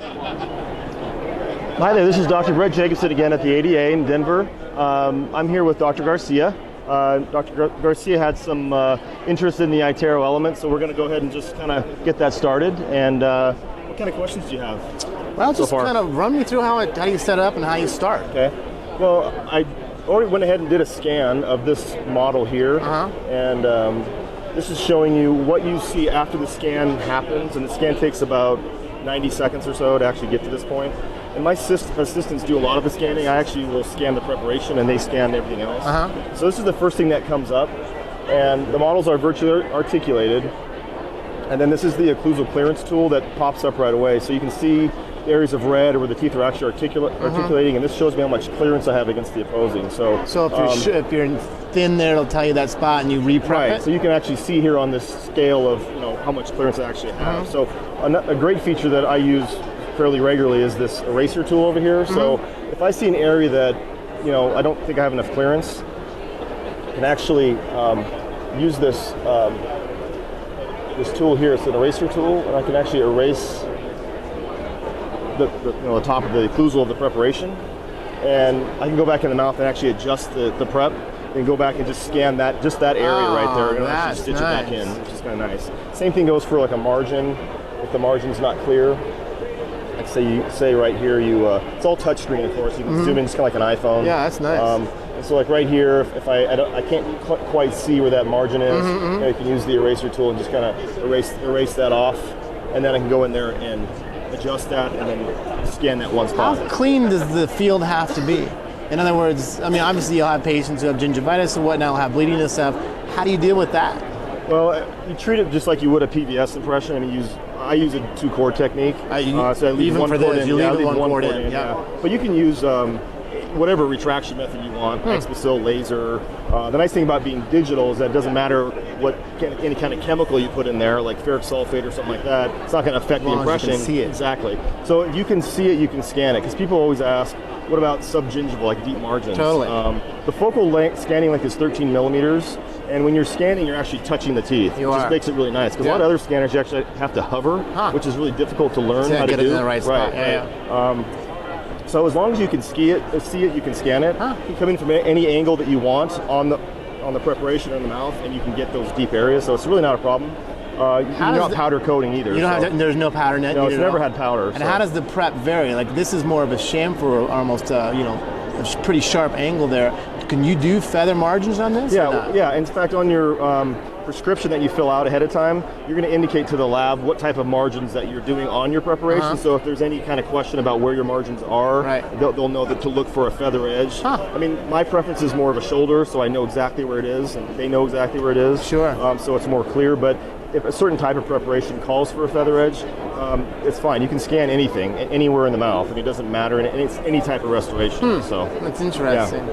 Hi there, this is Dr. Brett Jacobson again at the ADA in Denver. I'm here with Dr. Garcia. Dr. Garcia had some interest in the iTero element, so we're going to go ahead and just kind of get that started. And what kind of questions do you have? Well, just kind of run me through how you set up and how you start. Okay. Well, I already went ahead and did a scan of this model here, and this is showing you what you see after the scan happens, and the scan takes about 90 seconds or so to actually get to this point. And my assistants do a lot of the scanning. I actually will scan the preparation, and they scan everything else. So this is the first thing that comes up, and the models are virtually articulated. And then this is the occlusal clearance tool that pops up right away. So you can see areas of red where the teeth are actually articulating, and this shows me how much clearance I have against the opposing. So if you're thin there, it'll tell you that spot, and you re-prep it. So you can actually see here on this scale of how much clearance I actually have. So a great feature that I use fairly regularly is this eraser tool over here. So if I see an area that I don't think I have enough clearance, I can actually use this this tool here. It's an eraser tool, and I can actually erase the top of the occlusal of the preparation, and I can go back in the mouth and actually adjust the prep, and go back and just scan that area right there, and actually stitch it back in, which is kind of nice. Same thing goes for like a margin. If the margin's not clear, like say right here, it's all touchscreen, of course. You can zoom in just kind of like an iPhone. Yeah, that's nice. And so like right here, if I can't quite see where that margin is, I can use the eraser tool and just kind of erase that off, and then I can go in there and adjust that and then scan that one spot. How clean does the field have to be? In other words, I mean, obviously you'll have patients who have gingivitis and whatnot, will have bleeding and stuff. How do you deal with that? Well, you treat it just like you would a PVS impression. I mean, I use a 2-core technique. So I leave one cord in. You leave one cord in. Yeah. But you can use whatever retraction method you want, Exposil, laser. The nice thing about being digital is that it doesn't matter what any kind of chemical you put in there, like ferric sulfate or something like that. It's not going to affect the impression. You can see it. Exactly. So if you can see it, you can scan it. Because people always ask, what about subgingival, like deep margins? Totally. The focal length scanning length is 13 millimeters. And when you're scanning, you're actually touching the teeth, which just makes it really nice. Because a lot of other scanners, you actually have to hover, which is really difficult to learn how to get do. It in the right spot. So as long as you can see it, you can scan it. You can come in from any angle that you want on the preparation or in the mouth, and you can get those deep areas. So it's really not a problem. You don't have powder coating either. There's no powder net. No, it's never had powder. And how does the prep vary? Like this is more of a chamfer, almost a pretty sharp angle there. Can you do feather margins on this? Yeah. In fact, on your prescription that you fill out ahead of time, you're going to indicate to the lab what type of margins that you're doing on your preparation. So if there's any kind of question about where your margins are, they'll know that to look for a feather edge. I mean, my preference is more of a shoulder, so I know exactly where it is, and they know exactly where it is. Sure. So it's more clear, but if a certain type of preparation calls for a feather edge, it's fine. You can scan anything, anywhere in the mouth. I mean, it doesn't matter, and it's any type of restoration. So that's interesting.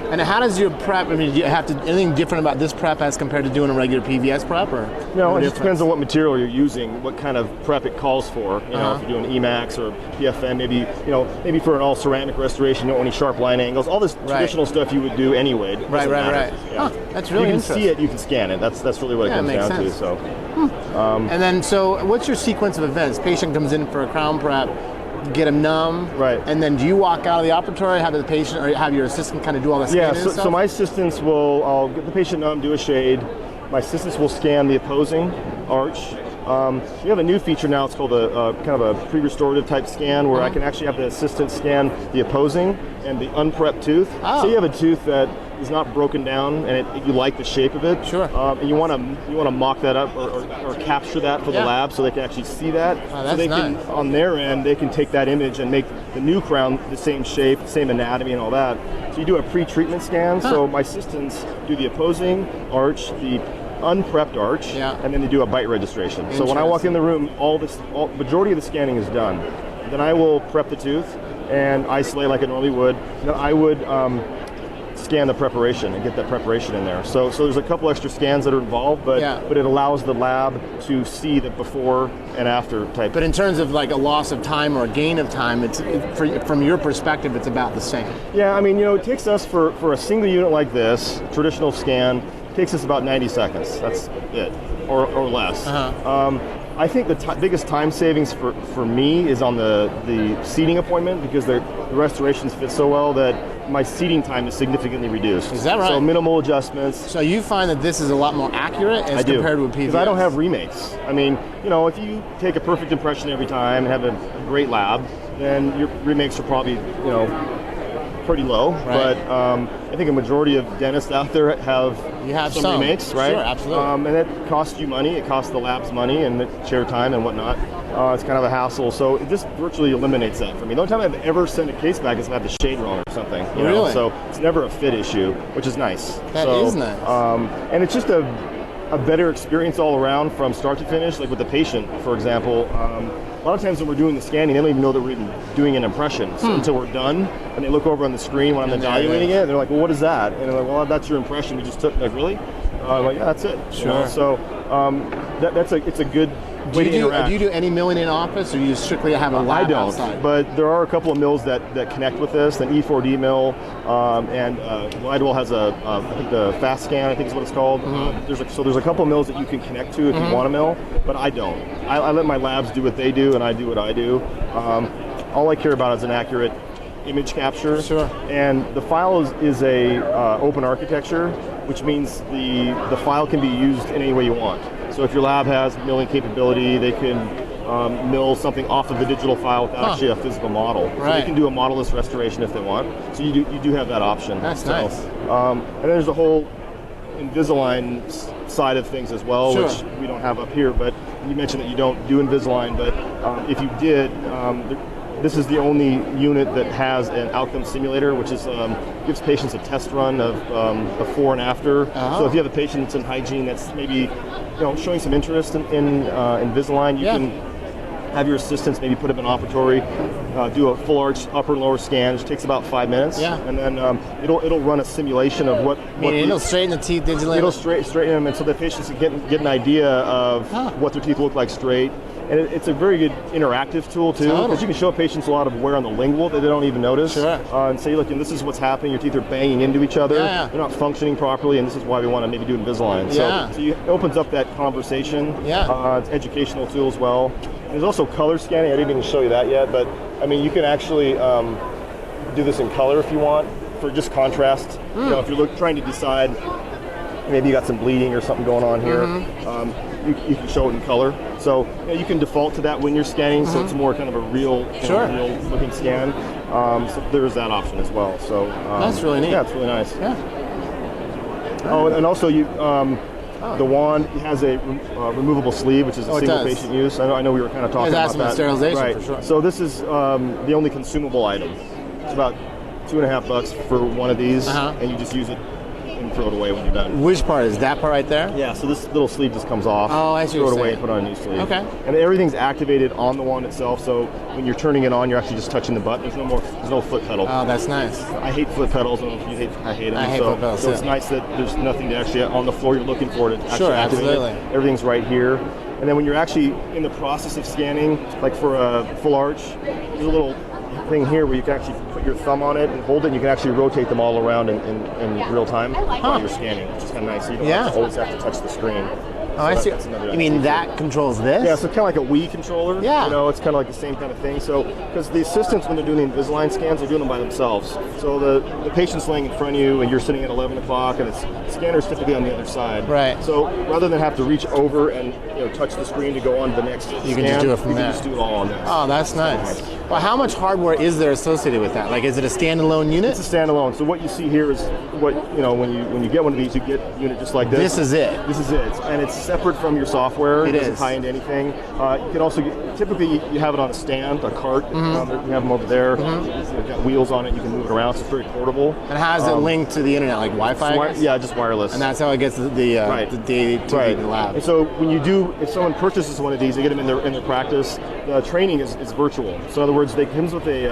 And how does your prep, I mean, do you have to, anything different about this prep as compared to doing a regular PVS prep? Or no, it just depends on what material you're using, what kind of prep it calls for. If you're doing Emax or PFM, maybe for an all ceramic restoration, you don't want any sharp line angles, all this traditional stuff you would do anyway. Right. Yeah. That's really interesting. You can see it, you can scan it. That's really what it comes down to. So. And then, so what's your sequence of events? Patient comes in for a crown prep, get them numb, and then do you walk out of the operatory, have the patient or have your assistant kind of do all the scanning? Yeah, so my assistants I'll get the patient numb, do a shade. My assistants will scan the opposing arch. We have a new feature now. It's called a kind of a pre-restorative type scan, where I can actually have the assistant scan the opposing and the unprepped tooth. So you have a tooth that is not broken down and you like the shape of it. Sure. And you want to mock that up or capture that for the lab so they can actually see that. So they can, on their end, they can take that image and make the new crown the same shape, same anatomy and all that. So you do a pre-treatment scan. So my assistants do the opposing arch, the unprepped arch, and then they do a bite registration. So when I walk in the room, majority of the scanning is done. Then I will prep the tooth and isolate like I normally would. Then I would scan the preparation and get that preparation in there. So there's a couple extra scans that are involved, but it allows the lab to see the before and after type. But in terms of like a loss of time or a gain of time, from your perspective, it's about the same. Yeah, I mean, it takes us for a single unit like this, traditional scan, takes us about 90 seconds. That's it, or less. I think the biggest time savings for me is on the seating appointment, because the restorations fit so well that my seating time is significantly reduced. Is that right? So minimal adjustments. So you find that this is a lot more accurate as compared with PVS? Because I don't have remakes. I mean, if you take a perfect impression every time and have a great lab, then your remakes are probably, pretty low. Right. But I think a majority of dentists out there have some remakes, right? Sure, absolutely. And it costs you money. It costs the labs money and chair time and whatnot. It's kind of a hassle. So it just virtually eliminates that for me. The only time I've ever sent a case back is if I have the shade wrong or something. Really? So it's never a fit issue, which is nice. That is nice. And it's just a better experience all around from start to finish. Like with the patient, for example, a lot of times when we're doing the scanning, they don't even know that we're even doing an impression. So until we're done, and they look over on the screen when I'm evaluating it, and they're like, well, what is that? And they're like, well, that's your impression we just took. Like, really? I'm like, yeah, that's it. Sure. So it's a good way to interact. Do you do any milling in office, or you strictly have a lab outside? But there are a couple of mills that connect with this. An E4D mill, and Glidewell has I think the Fast Scan, I think is what it's called. There's a couple of mills that you can connect to if you want a mill, but I don't. I let my labs do what they do, and I do what I do. All I care about is an accurate image capture. Sure. And the file is a open architecture, which means the file can be used in any way you want. So if your lab has milling capability, they can mill something off of the digital file without actually a physical model. Right. So they can do a modelless restoration if they want. So you do have that option. That's nice. And there's a whole Invisalign side of things as well, Sure. which we don't have up here. But you mentioned that you don't do Invisalign, but if you did, this is the only unit that has an outcome simulator, which is gives patients a test run of before and after. So if you have a patient that's in hygiene that's maybe showing some interest in Invisalign, you can have your assistants maybe put them in operatory, do a full arch upper and lower scan, which takes about 5 minutes, and then it'll run a simulation of what it'll straighten the teeth digitally. It'll straighten them, and so the patients can get an idea of what their teeth look like straight. And it's a very good interactive tool too, because you can show patients a lot of wear on the lingual that they don't even notice. Sure. And say, look, and this is what's happening. Your teeth are banging into each other. Yeah. They're not functioning properly, and this is why we want to maybe do Invisalign. Yeah. So it opens up that conversation. Yeah. It's an educational tool as well. And there's also color scanning. I didn't even show you that yet, but I mean, you can actually do this in color if you want for just contrast. If you're trying to decide, maybe you got some bleeding or something going on here. You can show it in color. So you can default to that when you're scanning, so it's more kind of a real looking scan. So there's that option as well. So that's really neat. Yeah, it's really nice. Yeah. Oh, and also the wand has a removable sleeve, which is a single patient use. I know we were kind of talking about that. Sterilization, right. for sure. So this is the only consumable item. It's about $2.50 for one of these, and you just use it and throw it away when you're done. Which part? Is that part right there? Yeah, so this little sleeve just comes off. Oh, I see. Throw it away and put on a new sleeve. Okay. And everything's activated on the wand itself, so when you're turning it on, you're actually just touching the button. There's no foot pedal. Oh, that's nice. I hate foot pedals. I don't know if you hate. I hate them. I hate foot pedals. So it's nice that there's nothing to actually on the floor. You're looking for it. Sure, absolutely. Everything's right here. And then when you're actually in the process of scanning, like for a full arch, there's a little thing here where you can actually put your thumb on it and hold it, and you can actually rotate them all around in real time while you're scanning, which is kind of nice. So you don't always have to touch the screen. Oh, I see. You mean that controls this? Yeah, so kind of like a Wii controller. Yeah. It's kind of like the same kind of thing. So, because the assistants, when they're doing the Invisalign scans, they're doing them by themselves. So the patient's laying in front of you, and you're sitting at 11 o'clock, and the scanner's typically on the other side. Right. So rather than have to reach over and touch the screen to go on to the next scan, you can just do it from there. You can just do it all on this. Oh, that's nice. Well, how much hardware is there associated with that? Like, is it a standalone unit? It's a standalone. So what you see here is what when you get one of these, you get a unit just like this. This is it. This is it, and it's separate from your software. It doesn't tie into anything. You can also typically you have it on a stand, a cart. You have them over there. You've got wheels on it. You can move it around. So it's very portable. And how is it linked to the internet, like Wi-Fi? Yeah, just wireless. And that's how it gets the data to the lab. And so if someone purchases one of these, they get them in their practice. The training is virtual. So in other words, it comes with a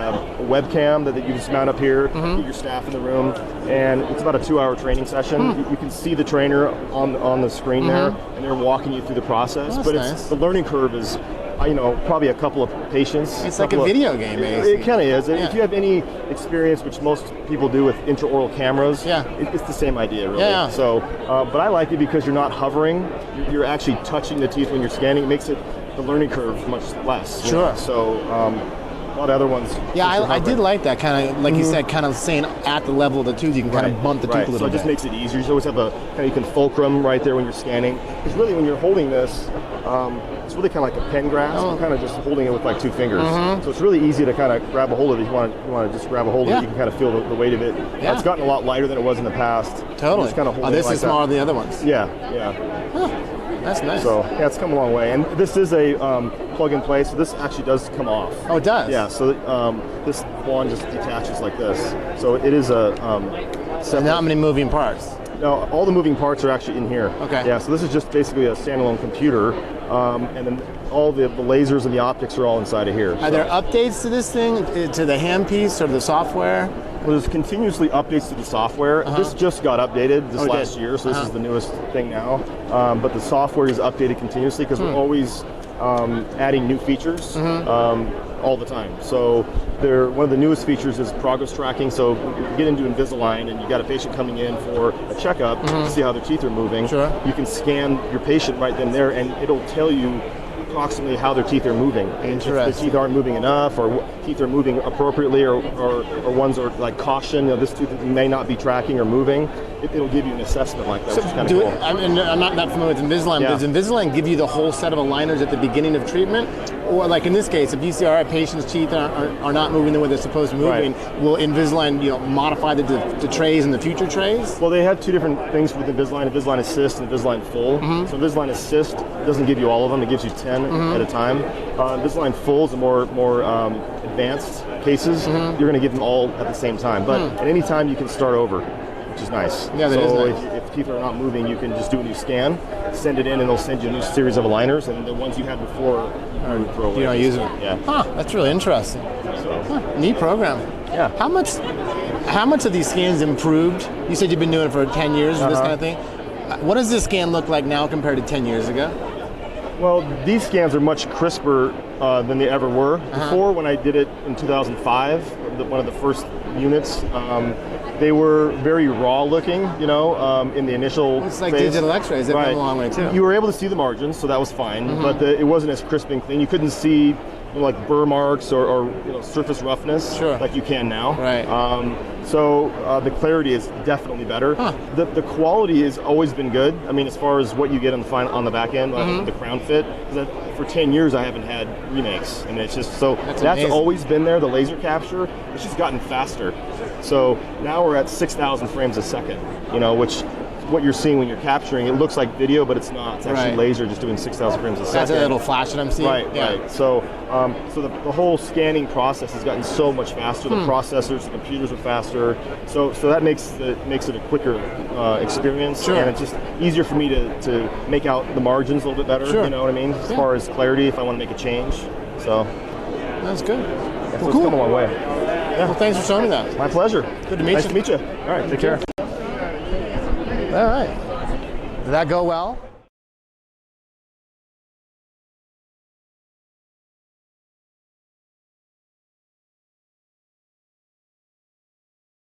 webcam that you just mount up here, get your staff in the room, and it's about a 2-hour training session. You can see the trainer on the screen there, and they're walking you through the process. That's but nice. The learning curve is, probably a couple of patients. It's like a video game, basically. It kind of is. Yeah. If you have any experience, which most people do with intraoral cameras, it's the same idea, really. Yeah. So, but I like it because you're not hovering. You're actually touching the teeth when you're scanning. It makes it the learning curve much less. Sure. So a lot of other ones. Yeah, I did like that kind of, like you said, kind of saying at the level of the tooth, you can kind of bump the tooth a little so it bit. just makes it easier. You always have a kind of, you can fulcrum right there when you're scanning. Because really, when you're holding this, it's really kind of like a pen grasp. You're kind of just holding it with like 2 fingers. So it's really easy to kind of grab a hold of it. You want to just grab a hold of it. You can kind of feel the weight of it. Yeah. It's gotten a lot lighter than it was in the past. Totally. Just kind of This like is smaller than the other ones. Yeah. Huh. That's nice. So yeah, it's come a long way. And this is a plug and play, so this actually does come off. Oh, it does? Yeah, so this wand just detaches like this. So it is a and not many moving parts. No, all the moving parts are actually in here. Okay. Yeah, so this is just basically a standalone computer, and then all the lasers and the optics are all inside of here. Are there updates to this thing, to the handpiece or the software? Well, there's continuously updates to the software. This just got updated this last year, so this is the newest thing now. But the software is updated continuously because we're always adding new features all the time. So one of the newest features is progress tracking. So you get into Invisalign and you got a patient coming in for a checkup to see how their teeth are moving. Sure. You can scan your patient right then and there, and it'll tell you approximately how their teeth are moving. If their teeth aren't moving enough, or teeth are moving appropriately, or ones are like caution, this tooth may not be tracking or moving, it'll give you an assessment like that, which is kind of cool. I'm not that familiar with Invisalign, but does Invisalign give you the whole set of aligners at the beginning of treatment? Or like in this case, if you see our patient's teeth are not moving the way they're supposed to be moving, will Invisalign modify the trays and the future trays? Well, they have 2 different things with Invisalign: Invisalign Assist and Invisalign Full. So Invisalign Assist doesn't give you all of them; it gives you 10 at a time. Invisalign Full is the more advanced cases. You're going to give them all at the same time, but at any time you can start over, which is nice. Yeah, that so is nice. if teeth are not moving, you can just do a new scan, send it in, and they'll send you a new series of aligners, and the ones you had before you throw away. You don't use them. Yeah. Huh, that's really interesting. Neat program. Yeah. How much of these scans improved? You said you've been doing it for 10 years or this kind of thing. What does this scan look like now compared to 10 years ago? Well, these scans are much crisper than they ever were. Before, when I did it in 2005, one of the first units, they were very raw looking, in the initial It's like phase. digital x-rays. They've come a long way too. You were able to see the margins, so that was fine, but it wasn't as crisping thing. You couldn't see like burr marks or surface roughness like you can now. Right. So the clarity is definitely better. The quality has always been good. I mean, as far as what you get on the back end, the crown fit. For 10 years, I haven't had remakes, and it's just so that's always been there. The laser capture, it's just gotten faster. So now we're at 6,000 frames a second. Which what you're seeing when you're capturing, it looks like video, but it's not. It's actually laser just doing 6,000 frames a second. That's a little flash that I'm seeing. Right. So, the whole scanning process has gotten so much faster. The processors, the computers are faster. So that makes it a quicker experience, and it's just easier for me to make out the margins a little bit better. You know what I mean? As far as clarity, if I want to make a change. So that's good. Yeah, so it's come a long way. Yeah. Well, thanks for showing me that. My pleasure. Good to meet you. Nice to meet you. All right, take care. All right. Did that go well?